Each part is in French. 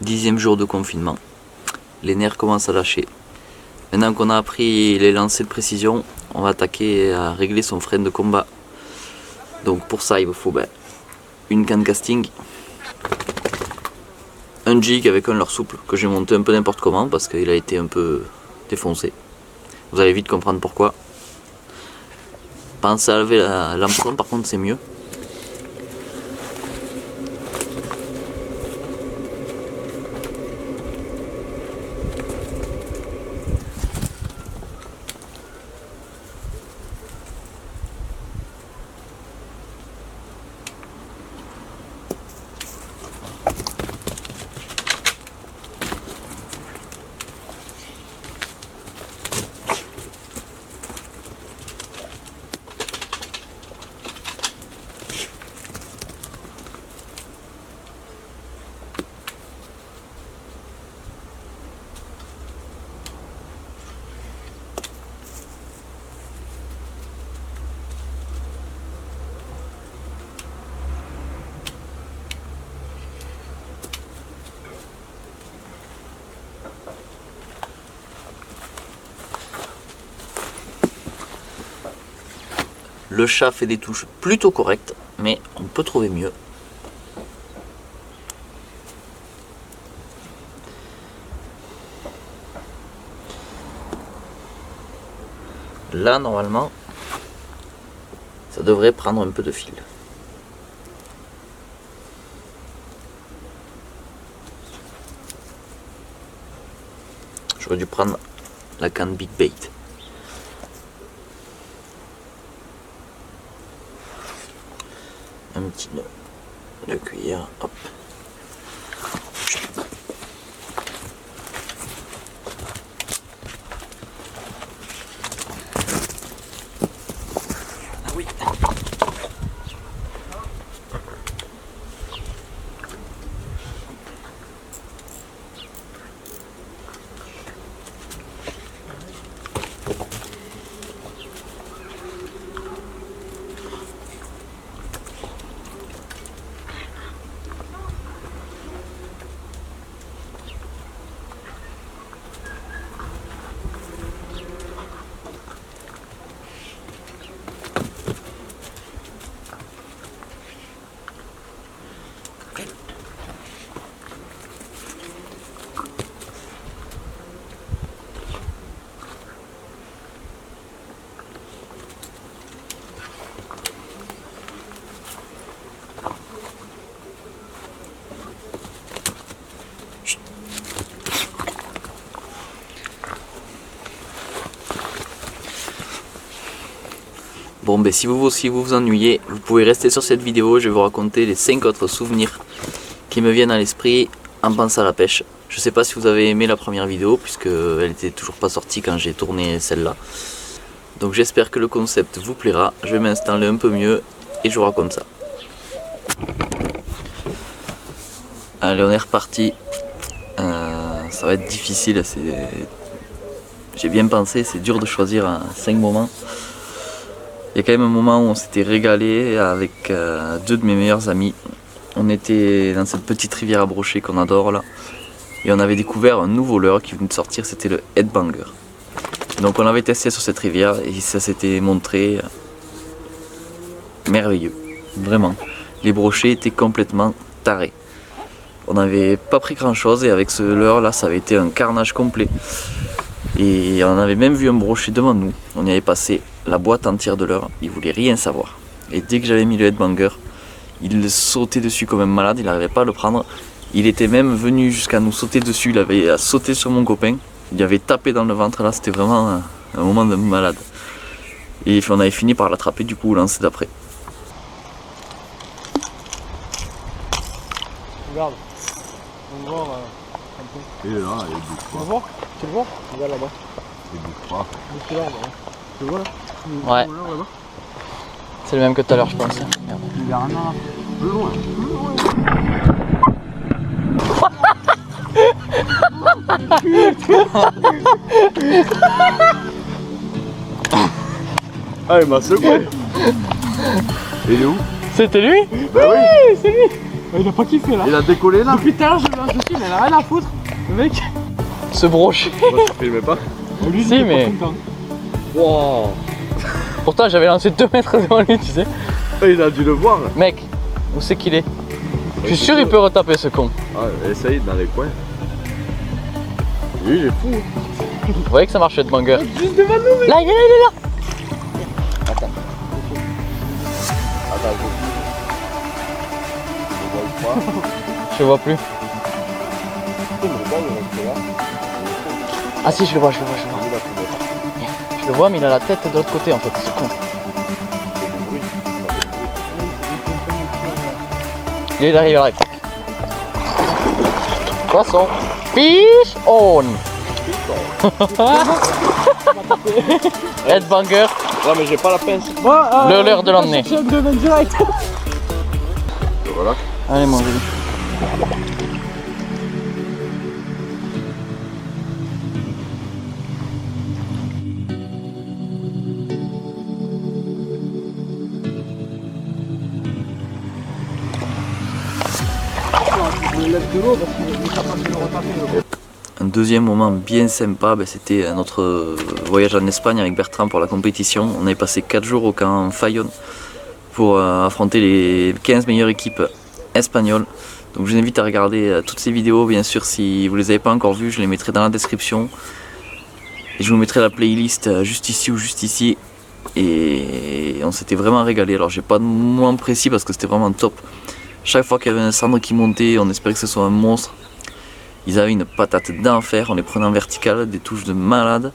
10e jour de confinement. Les nerfs commencent à lâcher. Maintenant qu'on a appris les lancers de précision, on va attaquer à régler son frein de combat. Donc pour ça il vous faut une canne casting, un jig avec un leurre souple que j'ai monté un peu n'importe comment parce qu'il a été un peu défoncé. Vous allez vite comprendre pourquoi. Pensez à lever l'hameçon, par contre c'est mieux. Le chat fait des touches plutôt correctes, mais on peut trouver mieux. Là, normalement, ça devrait prendre un peu de fil. J'aurais dû prendre la canne Big Bait. Un petit nœud de cuillère, hop. Ah oui. Bon ben si vous aussi vous ennuyez, vous pouvez rester sur cette vidéo, je vais vous raconter les 5 autres souvenirs qui me viennent à l'esprit en pensant à la pêche. Je sais pas si vous avez aimé la première vidéo puisque elle était toujours pas sortie quand j'ai tourné celle-là. Donc j'espère que le concept vous plaira, je vais m'installer un peu mieux et je vous raconte ça. Allez, on est reparti. Ça va être difficile, j'ai bien pensé, c'est dur de choisir 5 moments. Il y a quand même un moment où on s'était régalé avec 2 de mes meilleurs amis. On était dans cette petite rivière à brocher qu'on adore là. Et on avait découvert un nouveau leurre qui venait de sortir, c'était le Headbanger. Donc on l'avait testé sur cette rivière et ça s'était montré merveilleux. Vraiment. Les brochets étaient complètement tarés. On n'avait pas pris grand chose et avec ce leurre là ça avait été un carnage complet. Et on avait même vu un brochet devant nous. On y avait passé la boîte entière de leurre, il voulait rien savoir. Et dès que j'avais mis le Headbanger, il sautait dessus comme un malade, il n'arrivait pas à le prendre. Il était même venu jusqu'à nous sauter dessus, il avait sauté sur mon copain, il avait tapé dans le ventre, là c'était vraiment un moment de malade. Et on avait fini par l'attraper du coup au lancer d'après. Regarde, on va voir un peu. Il est là, il bouge On va pas. voir, tu le vois? Regarde là-bas. Il bouge pas. Depuis là, là. Tu le vois là? Ouais. C'est le même que tout à l'heure je pense. Merde. Il est rien là. Plus loin. Ah, il m'a secoué. Il est où? C'était lui? Bah oui. C'est lui. Il a pas kiffé là. Il a décollé là. Depuis tout à l'heure, je suis, mais il a rien à foutre. Le mec. Ce brochet. Moi, tu filmes pas. Lui, Si, il était mais- pas content. Wow. Pourtant j'avais lancé 2 mètres devant lui, tu sais. Il a dû le voir. Mec, où c'est qu'il est? Je suis sûr il peut retaper ce con. Ah, essaye dans les coins. Lui, il est fou. Vous voyez que ça marche de banger. Juste devant nous, Là, il est là, il est là. Attends, je le vois pas. Je le vois plus. Il me regarde, il reste là. Ah si, je le vois, je le vois, je le vois. Il a filmé. Je le vois, mais il a la tête de l'autre côté en fait, ce con. Il fait du bruit. Il arrive, il arrive. Poisson. Fish on. Red banger, Ouais, mais j'ai pas la pince. Bon, le leurre de l'emmener. Je me donne direct. Voilà. Allez mon joli. Un deuxième moment bien sympa, c'était notre voyage en Espagne avec Bertrand pour la compétition. On avait passé 4 jours au camp Fayonne pour affronter les 15 meilleures équipes espagnoles. Donc je vous invite à regarder toutes ces vidéos, bien sûr si vous ne les avez pas encore vues, je les mettrai dans la description. Et je vous mettrai la playlist juste ici ou juste ici. Et on s'était vraiment régalé. Alors j'ai pas de moment précis parce que c'était vraiment top. Chaque fois qu'il y avait un cendre qui montait, on espérait que ce soit un monstre. Ils avaient une patate d'enfer, on les prenait en vertical, des touches de malade.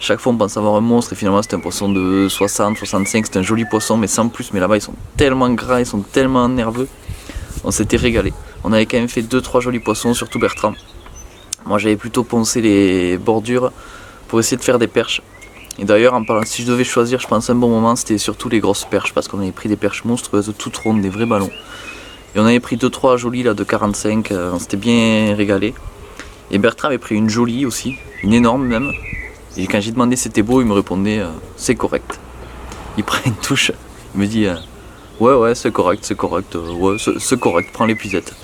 Chaque fois on pensait avoir un monstre et finalement c'était un poisson de 60, 65, c'était un joli poisson mais sans plus. Mais là-bas ils sont tellement gras, ils sont tellement nerveux. On s'était régalé. On avait quand même fait 2-3 jolis poissons, surtout Bertrand. Moi j'avais plutôt poncé les bordures pour essayer de faire des perches. Et d'ailleurs en parlant, si je devais choisir, je pense un bon moment, c'était surtout les grosses perches parce qu'on avait pris des perches monstrueuses, toutes rondes, des vrais ballons. Et on avait pris 2-3 jolies là de 45, on s'était bien régalé. Et Bertrand avait pris une jolie aussi, une énorme même. Et quand j'ai demandé si c'était beau, il me répondait c'est correct. Il prend une touche, il me dit ouais c'est correct, ouais c'est correct, prends l'épuisette.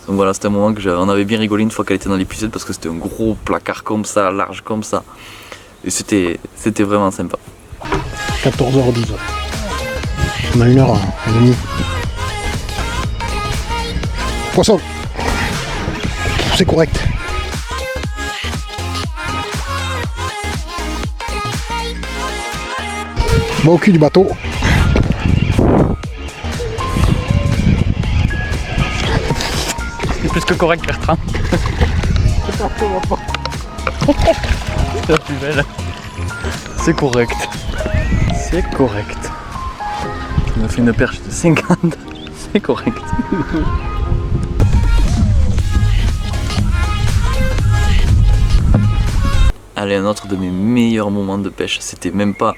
Donc voilà, c'était un moment que on avait bien rigolé une fois qu'elle était dans l'épuisette parce que c'était un gros placard comme ça, large comme ça. Et c'était vraiment sympa. 14h12. On a 1h30. Poisson. C'est correct. Bon au cul du bateau. C'est plus que correct Bertrand. C'est la plus belle. C'est correct. C'est correct. On a fait une perche de 50. C'est correct. Allez, un autre de mes meilleurs moments de pêche, c'était même pas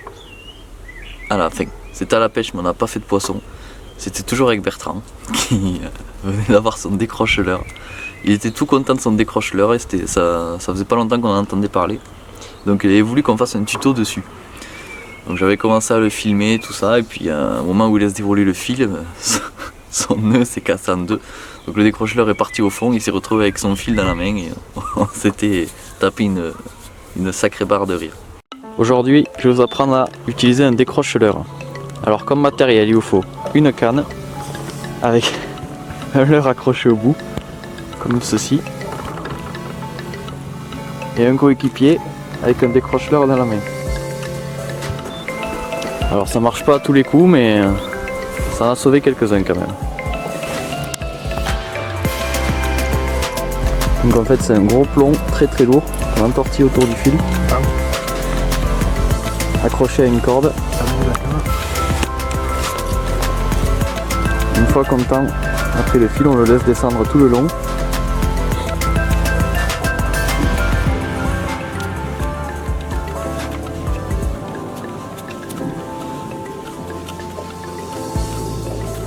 à la fin. C'était à la pêche, mais on n'a pas fait de poisson. C'était toujours avec Bertrand, qui venait d'avoir son décroche-leurre. Il était tout content de son décroche-leurre et ça faisait pas longtemps qu'on en entendait parler. Donc il avait voulu qu'on fasse un tuto dessus. Donc j'avais commencé à le filmer, tout ça, et puis à un moment où il laisse dérouler le fil, son nœud s'est cassé en deux. Donc le décroche-leurre est parti au fond, il s'est retrouvé avec son fil dans la main et on s'était tapé une sacrée barre de rire. Aujourd'hui, je vais vous apprendre à utiliser un décroche-leurre. Alors comme matériel, il vous faut une canne avec un leurre accroché au bout, comme ceci, et un coéquipier avec un décroche-leurre dans la main. Alors ça marche pas à tous les coups, mais ça en a sauvé quelques-uns quand même. Donc en fait c'est un gros plomb très lourd qu'on entortille autour du fil, accroché à une corde. Une fois qu'on tend après le fil, on le laisse descendre tout le long.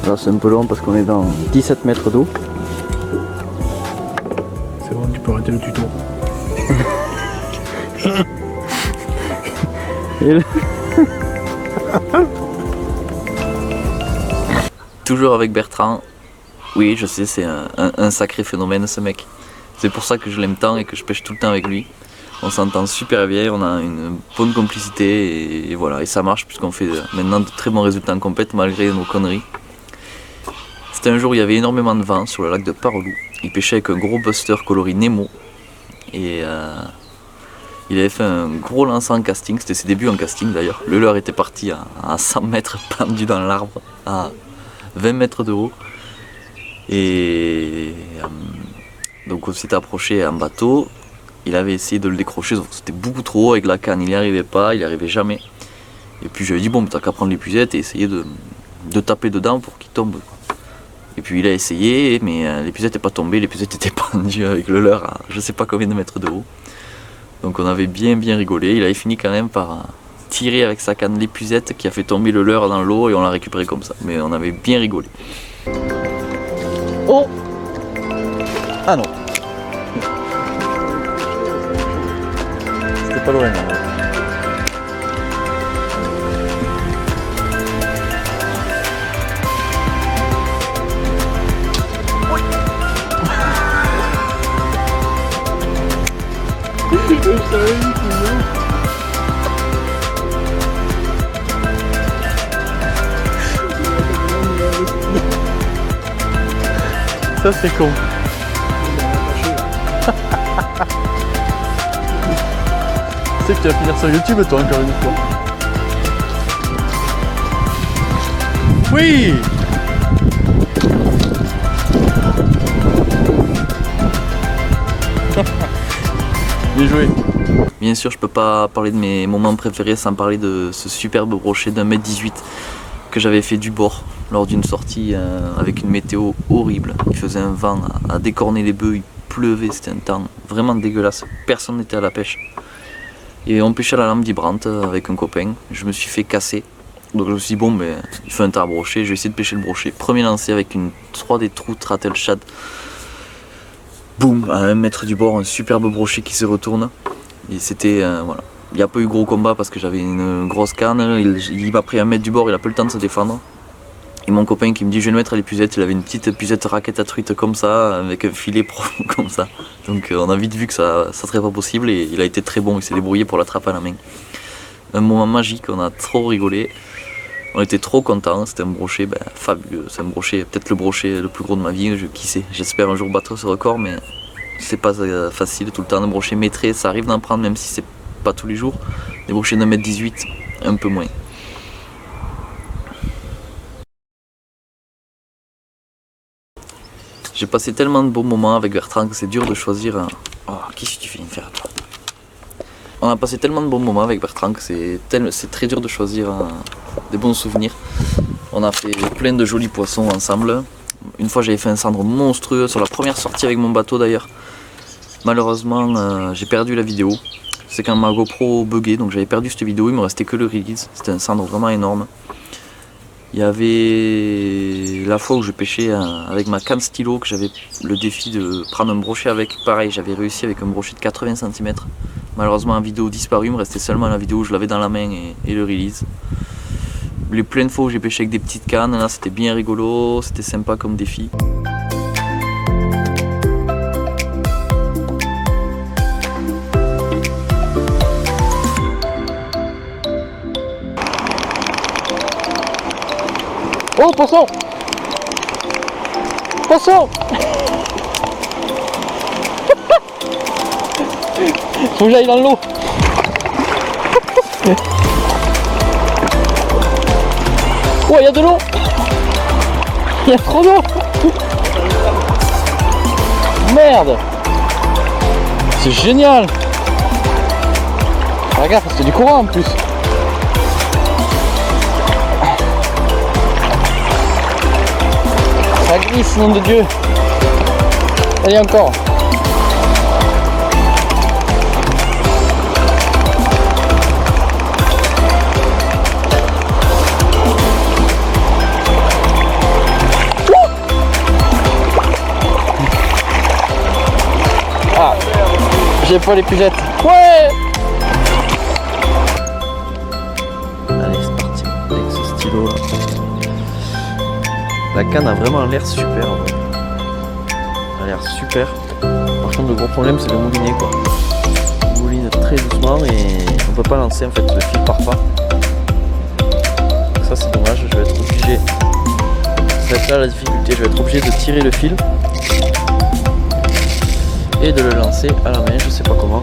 Là c'est un peu long parce qu'on est dans 17 mètres d'eau. C'est bon, tu peux arrêter le tuto. Et là... Toujours avec Bertrand, Oui, je sais, c'est un sacré phénomène ce mec. C'est pour ça que je l'aime tant et que je pêche tout le temps avec lui. On s'entend super bien, on a une bonne complicité et voilà, et ça marche puisqu'on fait maintenant de très bons résultats en compète malgré nos conneries. C'était un jour où il y avait énormément de vent sur le lac de Parelou. Il pêchait avec un gros buster coloris Nemo et il avait fait un gros lancer en casting, c'était ses débuts en casting d'ailleurs. Le leurre était parti à 100 mètres pendu dans l'arbre à 20 mètres de haut. Et donc on s'est approché en bateau. Il avait essayé de le décrocher, c'était beaucoup trop haut avec la canne, il n'y arrivait pas, il n'y arrivait jamais. Et puis je lui ai dit bon, t'as qu'à prendre l'épuisette et essayer de taper dedans pour qu'il tombe. Et puis il a essayé, mais l'épuisette n'est pas tombée, l'épuisette était pendue avec le leurre à je sais pas combien de mètres de haut. Donc on avait bien rigolé, il avait fini quand même par tirer avec sa canne l'épuisette qui a fait tomber le leurre dans l'eau et on l'a récupéré comme ça. Mais on avait bien rigolé. Oh! Ah non. C'était pas loin. Hein. Ça c'est con. Tu sais que tu vas finir sur YouTube toi encore une fois. Oui. Bien joué. Bien sûr, je peux pas parler de mes moments préférés sans parler de ce superbe brochet d'1,18 m que j'avais fait du bord lors d'une sortie avec une météo horrible. Il faisait un vent à décorner les bœufs, il pleuvait, c'était un temps vraiment dégueulasse. Personne n'était à la pêche. Et on pêchait à la lampe vibrante avec un copain. Je me suis fait casser. Donc je me suis dit bon, mais il fait un tas à brochet, je vais essayer de pêcher le brochet. Premier lancé avec une 3D Trout Rattle Shad. Boum, à 1 mètre du bord, un superbe brochet qui se retourne. Et c'était, voilà. Il n'y a pas eu gros combat parce que j'avais une grosse canne. Il m'a pris 1 mètre du bord, il a pas eu le temps de se défendre. Et mon copain qui me dit je vais le mettre à l'épuisette, il avait une petite épuisette raquette à truite comme ça, avec un filet pro comme ça. Donc on a vite vu que ça serait pas possible et il a été très bon, il s'est débrouillé pour l'attraper à la main. Un moment magique, on a trop rigolé. On était trop contents, c'était un brochet fabuleux. C'est un brochet, peut-être le brochet le plus gros de ma vie, qui sait. J'espère un jour battre ce record, mais c'est pas facile tout le temps. Un brochet maîtré, ça arrive d'en prendre même si c'est pas tous les jours. Des brochets d'1,18 m, un peu moins. J'ai passé tellement de bons moments avec Bertrand que c'est dur de choisir. Oh, qu'est-ce que tu viens de faire toi? On a passé tellement de bons moments avec Bertrand que c'est très dur de choisir des bons souvenirs. On a fait plein de jolis poissons ensemble. Une fois j'avais fait un cendre monstrueux sur la première sortie avec mon bateau d'ailleurs. Malheureusement j'ai perdu la vidéo. C'est quand ma GoPro buguait, donc j'avais perdu cette vidéo, il me restait que le release. C'était un cendre vraiment énorme. Il y avait la fois où je pêchais avec ma canne stylo, que j'avais le défi de prendre un brochet avec. Pareil, j'avais réussi avec un brochet de 80 cm. Malheureusement, la vidéo disparue, il me restait seulement la vidéo où je l'avais dans la main et le release. Les pleines fois où j'ai pêché avec des petites cannes, là c'était bien rigolo, c'était sympa comme défi. Oh, poisson! Poisson! Faut que j'aille dans l'eau. Oh, il y a de l'eau! Il y a trop d'eau! Merde! C'est génial! Regarde, c'est du courant en plus. Ça glisse, nom de Dieu. Allez, encore. Ah, j'ai pas l'épuisette. Ouais. Allez, c'est parti avec ce stylo là. La canne a vraiment l'air super. Ouais. l'air super. Par contre le gros problème c'est le moulinet quoi. Il mouline très doucement et on peut pas lancer en fait, le fil part pas. Donc ça c'est dommage, je vais être obligé. Ça va être là la difficulté, je vais être obligé de tirer le fil et de le lancer à la main, je sais pas comment.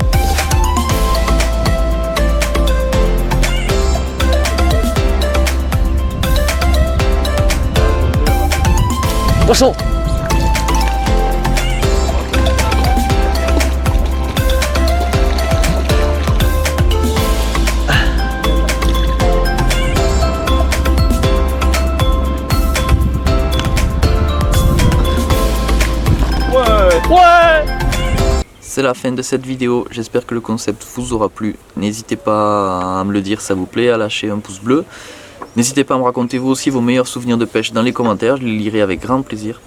Poisson! Ouais! C'est la fin de cette vidéo, j'espère que le concept vous aura plu. N'hésitez pas à me le dire, ça vous plaît, à lâcher un pouce bleu. N'hésitez pas à me raconter vous aussi vos meilleurs souvenirs de pêche dans les commentaires, je les lirai avec grand plaisir.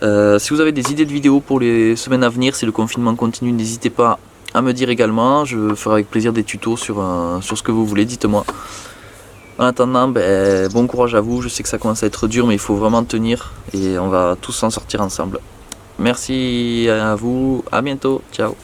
Si vous avez des idées de vidéos pour les semaines à venir, si le confinement continue, n'hésitez pas à me dire également. Je ferai avec plaisir des tutos sur ce que vous voulez, dites-moi. En attendant, bon courage à vous, je sais que ça commence à être dur mais il faut vraiment tenir et on va tous s'en sortir ensemble. Merci à vous, à bientôt, ciao.